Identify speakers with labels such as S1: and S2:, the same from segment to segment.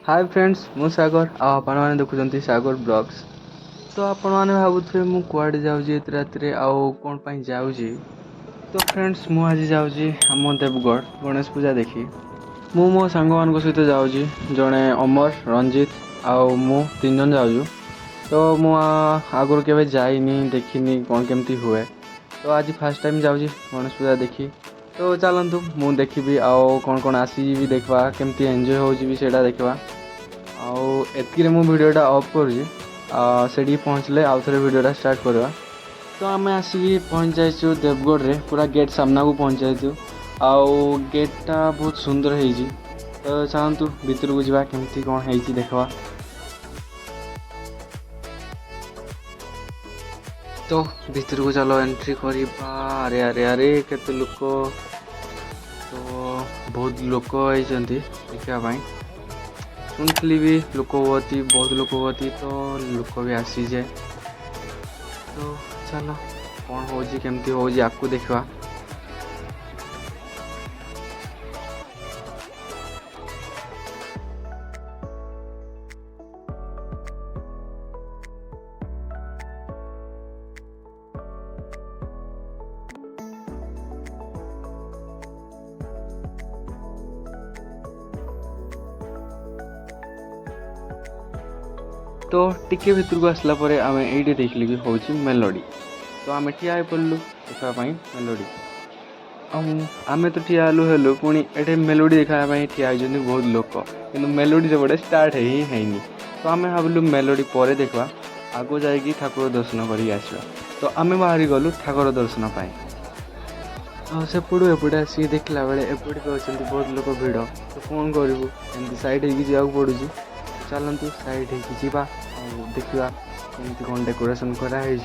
S1: Hi friends मु सागर आपण मैंने देखुं सागर ब्लॉग्स। तो आपण मैंने भावुथे मु कुआडे जाऊँ एत राति आउ कौन पाई जाऊँगी। तो फ्रेंड्स मु आज जाऊँगी आम देवगढ़ गणेश पूजा देखी। मु मो सांग मान सहित जाऊँगी जड़े अमर रंजित आउ मु तीन जन जाऊँ। तो मु आगुरी केवे जाइनी देखिनी कौन केमती हुए। तो आज फास्ट टाइम जाऊँगी गणेश पूजा देखी। तो चलतु मु देखी आउ कौन कौन आसी भी देखा केमती एंजॉय होजी सेटा देखा। आउ एतकी मु वीडियोटा ऑफ करुँची से पहुँचले आउ थे वीडियोटा स्टार्ट करवा। तो आम आसिक पहुँच जाइए देवगढ़ रे पूरा गेट सामना को पहुँच जाइए। आउ गेटटा बहुत सुंदर है। तो चलतु भीतर को जावा केमती कौन है देखा। तो भीतर को चलो एंट्री करवा। अरे अरे अरे केते लोक। तो बहुत लोक देखापी शुणी भी लोक हुआ बहुत लोक हुआ तो लोक भी आसी जाए। तो चलो कौन हो केमती हो आपको देखा। तो टिके भीतर को आसला परे आम ये देखिली कि हूँ मेलोडी। तो आम ठिया पड़लु देखापी मेलोडी। आम तो ठिया हेलु हेलु पुणी ये मेलोडी देखापी ठिया होती बहुत लोक कि मेलोडी से स्टार्ट ही हैनी। तो आम भाविलु मेलोडी पर देखा आगो जाकि ठाकुर दर्शन कर आसवा। तो आम बाहरी गलु ठाकुर दर्शन पाई। सेपटू एपटे आसिक देखला बेले एपटे भी अच्छा बहुत लोक भिड़। तो कौन करूँ एमती सैड हो पड़ू। चलतु सैड होगा देखा केमती कौन डेकोरेशन कराई।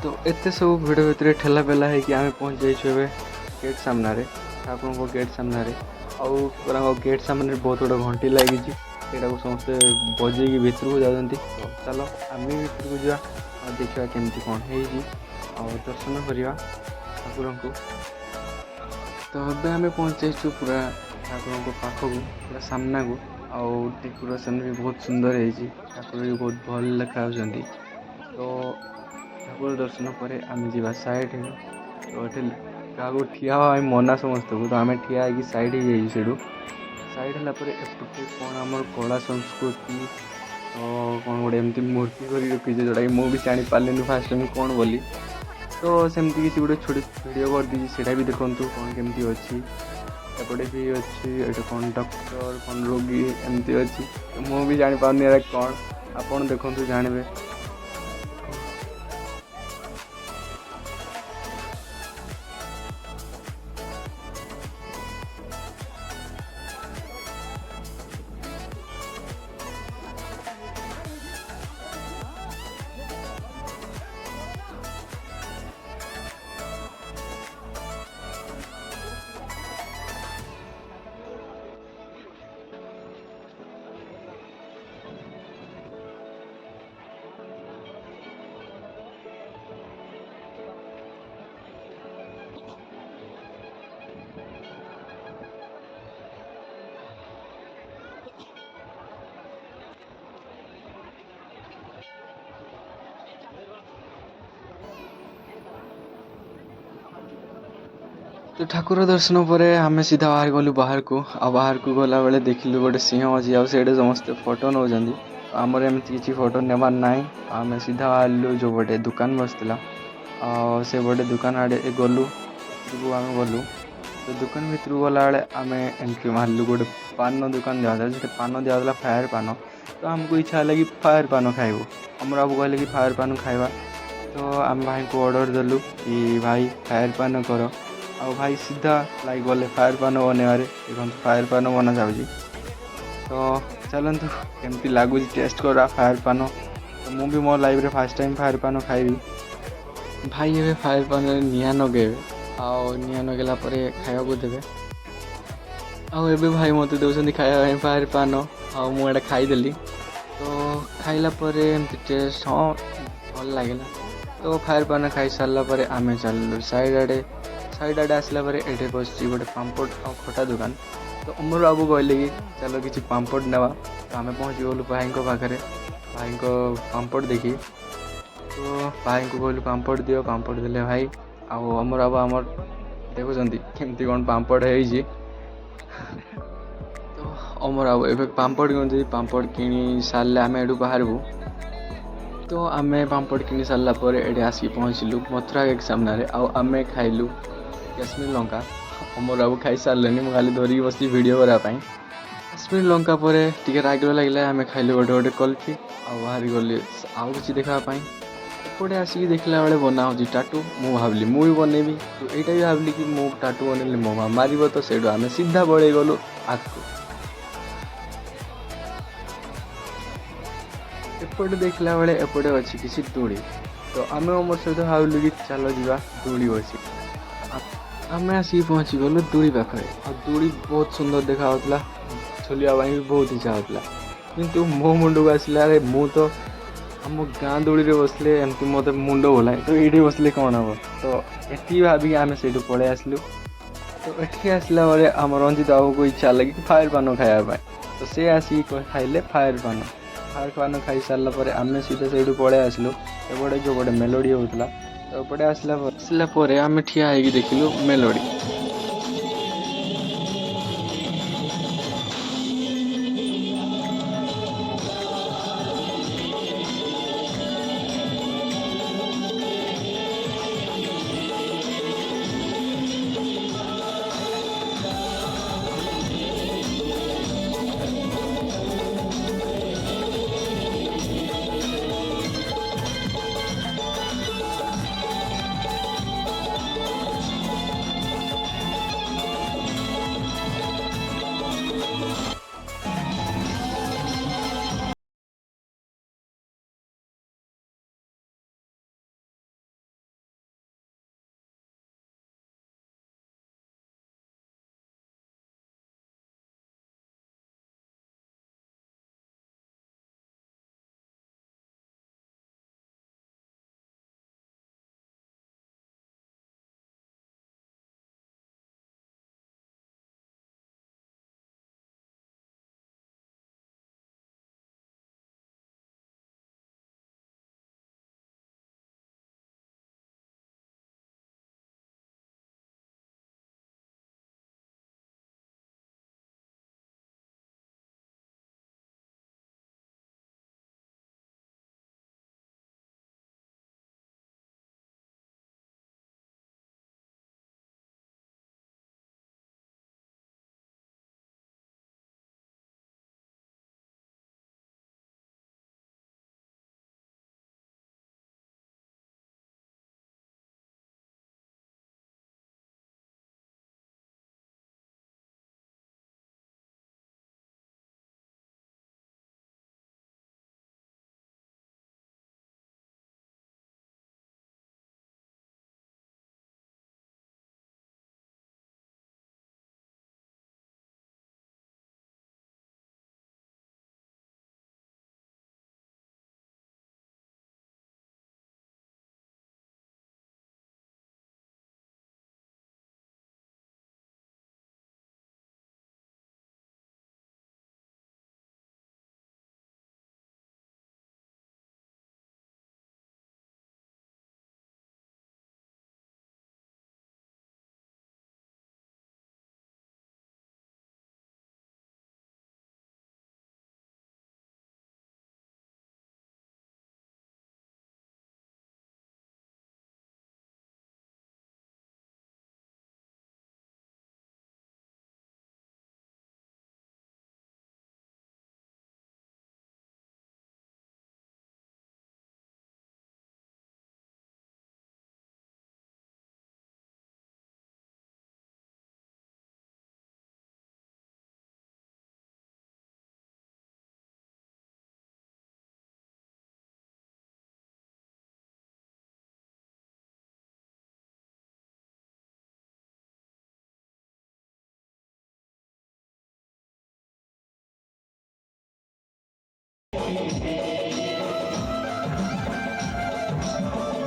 S1: तो एत सब भिड़ भितर ठेला पेला है कि आम पहुँच जाइए गेट सामने ठाकुर को गेट सामने आउ गेट सामने बहुत बड़ा घंटी लगी को समस्त बजे भीतर को जाती। तो चलो आम भी भीतर को जा देखा केमती कौन है दर्शन करवा ठाकुर को। तो अब आम पहुँच जाइए पूरा ठाकुर को पाखक पूरा सामना को। आउ डेकोरेशन भी बहुत सुंदर है ठाकुर भी बहुत भल लिखा। तो ठाकुर दर्शन पर आम जा साइड। तो क्या ठिया हुआ मना समस्त को। तो आम ठिया साइड हो जाइए साइड है एपटे कौन आम कला संस्कृति। तो कौन गोटे एमती मूर्ति कर रखी जोटा कि मुझे जानी पार्नि फास्ट टाइम कौन बोली। तो सेमती किसी गोटे छोटी वीडियो कर दी से भी देखूँ कौन केमती अच्छी एपटे भी अच्छी कंडक्टर कौन रोगी एमती अच्छी। मुझे भी जापारे कौन आपड़ देखु जानवे। तो ठाकुर दर्शन पर आम सीधा बाहर गलु बाहर को। बाहर को गला बेले देखिलु गोटे सिंह अच्छी आड़े समस्ते फोटो नौ। आमर एमती किसी फोटो नेबार ना आम सीधा बाहर जो बटे दुकान बसला से बटे दुकान आड़े गलु आम गलु। तो दुकान भीतर गला बेले आम एंट्री मारलु गोटे पान दुकान दिया पान दिया फायर पान। तो आमको इच्छा है कि फायर पान खाइबू आम बाबू कहले कि फायर पान खाइबा। तो आम भाई को ऑर्डर देलु कि भाई फायर पान कर। आ भाई सीधा लाइक गले फायर पान बनवार देखो फायर पान बना जाऊँगी। तो चलतु केमती लगुच टेस्ट करा फायर पान। तो मुझे मो लाइफ रे फास्ट टाइम फायर पान खाइबी। भाई ये फायर पान निआ नगेबे निआ नगेला खाया को देवे। आउ भाई मत दौरान खाया फायर पान मुझे खाईदेली। तो खाइला एमती टेस्ट हाँ भल लगे। तो फायर पान खाई सारापर आम चलू साइड आड़े आसला ये बस गोटे पांपड़ आ खटा दुकान। तो अमर बाबू कहले कि चलो किसी पांपड़ नेवा। तो आम पहुँची गलु भाई पाखे, भाई पांपड़ देखी। तो भाई को कहलु पांपड़ दियो, पांपड़ देले भाई। आउ अमर बाबू आमर देखुं केमती कौन पांपड़ है। तो अमर बाबू ए पांपड़ कि पांपड़ किणी सारे आम एडू बाहरबू। तो आम पांपड़ किणी सारापर ये आसिक पहुँचलु मथुरा केक सामने। आम खाइलु काश्मीर लंका। अमर बाबू खाई सारे मुझे खाली धरिकी बस वीडियो कराई। काश्मीर लंका पर टे राग लगे आम खाइलु गोटे गोटे कल्फी बाहरी गली आउ कि देखापी। एपटे आसिक देखला बेले बना हो टाटू। मु भाविली मु भी बनैबी। तो यहाँ भी भाविली कि मु टाटू बनैले मो माँ मार। तो से आम सीधा बढ़े गलु आगू। एपटे देखला बेले एपटे अच्छी किसी दूली। तो आम अमर सहित भाविलु कि चलो जा दूली बसी। आम आसिक पहुँची गलु दूली पाखे। और दूली बहुत सुंदर देखा झुलिया भी बहुत इच्छा होता। किंतु मो मुंड को आसला अरे मु तो आम गाँ दूली बसले एमती मत मुंड बुलाए। तो ये बसले कौन हम। तो ये भाविक आम से पलि आसलु। तो ये आसला बेले आम रंजित बाबू को इच्छा लगे फायर पान खायापी। तो सी आसिक खाइले फायर पान। फायर पान खाई सारापर आम सीधा से पलि आसलु एपटे जो गोटे मेलोडी होता। तो एपटे आसला आम ठिया होगी देखिलु मेलोडी।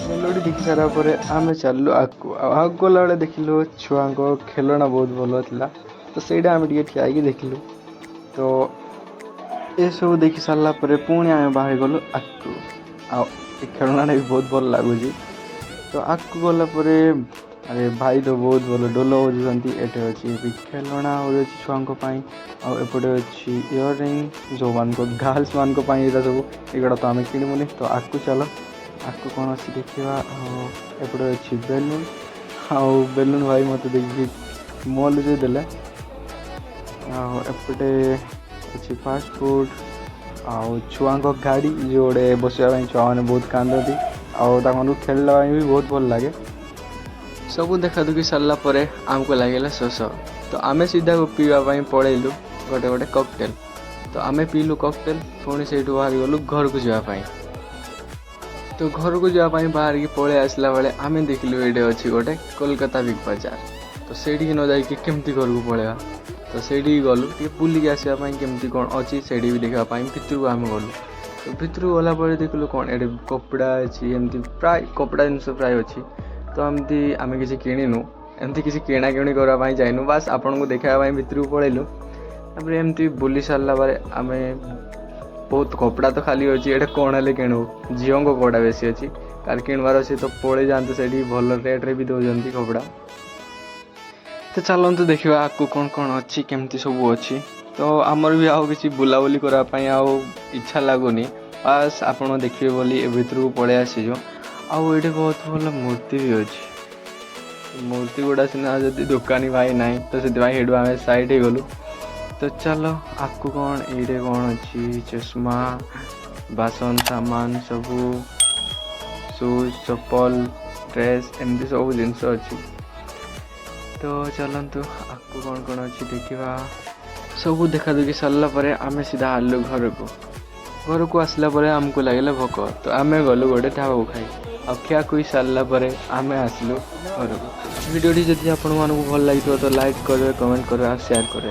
S1: मेलोडी देखी सारा पर आम चलू आग गला बेले देखिलु छुआ खेलना बहुत भल था। तो ସେଇଟା ଆମେ ଟିକେ ଠିଆ ହେଇକି ଦେଖିଲୁ। ତ ଏସବୁ ଦେଖି ସାରିଲା ପରେ ପୁଣି ଆମେ ବାହାରି ଗଲୁ ଆଗକୁ। ଆଉ ଏ ଖେଳଣାଟା ବି ବହୁତ ଭଲ ଲାଗୁଛି। ତ ଆଗକୁ ଗଲା ପରେ ଆରେ ଭାଇ ତ ବହୁତ ଭଲ ଡୋଲ ବଜୁଛନ୍ତି। ଏଠି ଅଛି ବି ଖେଳଣା ଅଛି ଛୁଆଙ୍କ ପାଇଁ। ଆଉ ଏପଟେ ଅଛି ଇୟରିଂ ଯେଉଁମାନଙ୍କ ଗାର୍ଲସମାନଙ୍କ ପାଇଁ ଏଇଟା ସବୁ। ଏଗୁଡ଼ା ତ ଆମେ କିଣିବୁନି। ତ ଆଗକୁ ଚାଲ ଆଗକୁ କ'ଣ ଅଛି ଦେଖିବା। ଆଉ ଏପଟେ ଅଛି ବେଲୁନ୍। ଆଉ ବେଲୁନ୍ ଭାଇ ମୋତେ ଦେଖିକି ମଲୁଚେଇ ଦେଲେ। ଆଉ ଏପଟେ ଅଛି ଫାଷ୍ଟ ଫୁଡ଼୍ ଆଉ ଛୁଆଙ୍କ ଗାଡ଼ି ଯେଉଁଟେ ବସିବା ପାଇଁ ଛୁଆମାନେ ବହୁତ କାନ୍ଦନ୍ତି। ଆଉ ତାଙ୍କୁ ଖେଳିବା ପାଇଁ ବି ବହୁତ ଭଲ ଲାଗେ। ସବୁ ଦେଖାଦେଖି ସାରିଲା ପରେ ଆମକୁ ଲାଗିଲା ଶୋଷ। ତ ଆମେ ସିଧା ପିଇବା ପାଇଁ ପଳେଇଲୁ ଗୋଟେ କକଟେଲ୍। ତ ଆମେ ପିଇଲୁ କକଟେଲ୍। ପୁଣି ସେଇଠୁ ବାହାରିଗଲୁ ଘରକୁ ଯିବା ପାଇଁ। ତ ଘରକୁ ଯିବା ପାଇଁ ବାହାରିକି ପଳେଇ ଆସିଲା ବେଳେ ଆମେ ଦେଖିଲୁ ଏଇଠି ଅଛି ଗୋଟେ କୋଲକାତା ବିଗ୍ ବଜାର। ତ ସେଇଠିକି ନ ଯାଇକି କେମିତି ଘରକୁ ପଳେଇବା। ତ ସେଇଠିକି ଗଲୁ ଟିକେ ବୁଲିକି ଆସିବା ପାଇଁ କେମିତି କ'ଣ ଅଛି ସେଇଠି ବି ଦେଖିବା ପାଇଁ ଭିତରକୁ ଆମେ ଗଲୁ। ତ ଭିତରକୁ ଗଲା ପରେ ଦେଖିଲୁ କ'ଣ ଏଠି କପଡ଼ା ଅଛି ଏମିତି ପ୍ରାୟ କପଡ଼ା ଜିନିଷ ପ୍ରାୟ ଅଛି। ତ ଏମିତି ଆମେ କିଛି କିଣିନୁ। ଏମିତି କିଛି କିଣାକିଣି କରିବା ପାଇଁ ଯାଇନୁ। ବାସ୍ ଆପଣଙ୍କୁ ଦେଖିବା ପାଇଁ ଭିତରକୁ ପଳେଇଲୁ। ତାପରେ ଏମିତି ବୁଲି ସାରିଲା ପରେ ଆମେ ବହୁତ କପଡ଼ା ତ ଖାଲି ଅଛି ଏଠି କ'ଣ ହେଲେ କିଣିବୁ। ଝିଅଙ୍କ କପଡ଼ା ବେଶୀ ଅଛି। କାହାର କିଣିବାର ଅଛି ତ ପଳେଇ ଯାଆନ୍ତୁ ସେଇଠି ଭଲ ରେଟ୍ରେ ବି ଦେଉଛନ୍ତି କପଡ଼ା। ତ ଚାଲନ୍ତୁ ଦେଖିବା ଆଗକୁ କ'ଣ ଅଛି କେମିତି ସବୁ ଅଛି। ତ ଆମର ବି ଆଉ କିଛି ବୁଲାବୁଲି କରିବା ପାଇଁ ଆଉ ଇଚ୍ଛା ଲାଗୁନି। ବାସ୍ ଆପଣ ଦେଖିବେ ବୋଲି ଏ ଭିତରକୁ ପଳେଇ ଆସିଛୁ। ଆଉ ଏଇଠି ବହୁତ ଭଲ ମୂର୍ତ୍ତି ବି ଅଛି। ମୂର୍ତ୍ତି ଗୁଡ଼ା ସିନା ଯଦି ଦୋକାନୀ ଭାଇ ନାହିଁ ତ ସେଥିପାଇଁ ସେଇଠୁ ଆମେ ସାଇଡ଼୍ ହେଇଗଲୁ। ତ ଚାଲ ଆଗକୁ କ'ଣ ଏଇଠି କ'ଣ ଅଛି ଚଷମା ବାସନ ସାମାନ ସବୁ ସୁଜ୍ ଚପଲ ଡ୍ରେସ୍ ଏମିତି ସବୁ ଜିନିଷ ଅଛି। ତ ଚାଲନ୍ତୁ ଆଗକୁ କ'ଣ ଅଛି ଦେଖିବା। ସବୁ ଦେଖାଦେଖି ସାରିଲା ପରେ ଆମେ ସିଧା ଆଣିଲୁ ଘରକୁ ଆସିଲା ପରେ ଆମକୁ ଲାଗିଲା ଭୋକ। ତ ଆମେ ଗଲୁ ଗୋଟେ ଢାବାକୁ ଖାଇ। ଆଉ ଖିଆଖୁଇ ସାରିଲା ପରେ ଆମେ ଆସିଲୁ ଘରକୁ। ଭିଡ଼ିଓଟି ଯଦି ଆପଣମାନଙ୍କୁ ଭଲ ଲାଗିଥିବ ତ ଲାଇକ୍ କରିବେ କମେଣ୍ଟ କରିବେ ଆଉ ସେୟାର କରିବେ।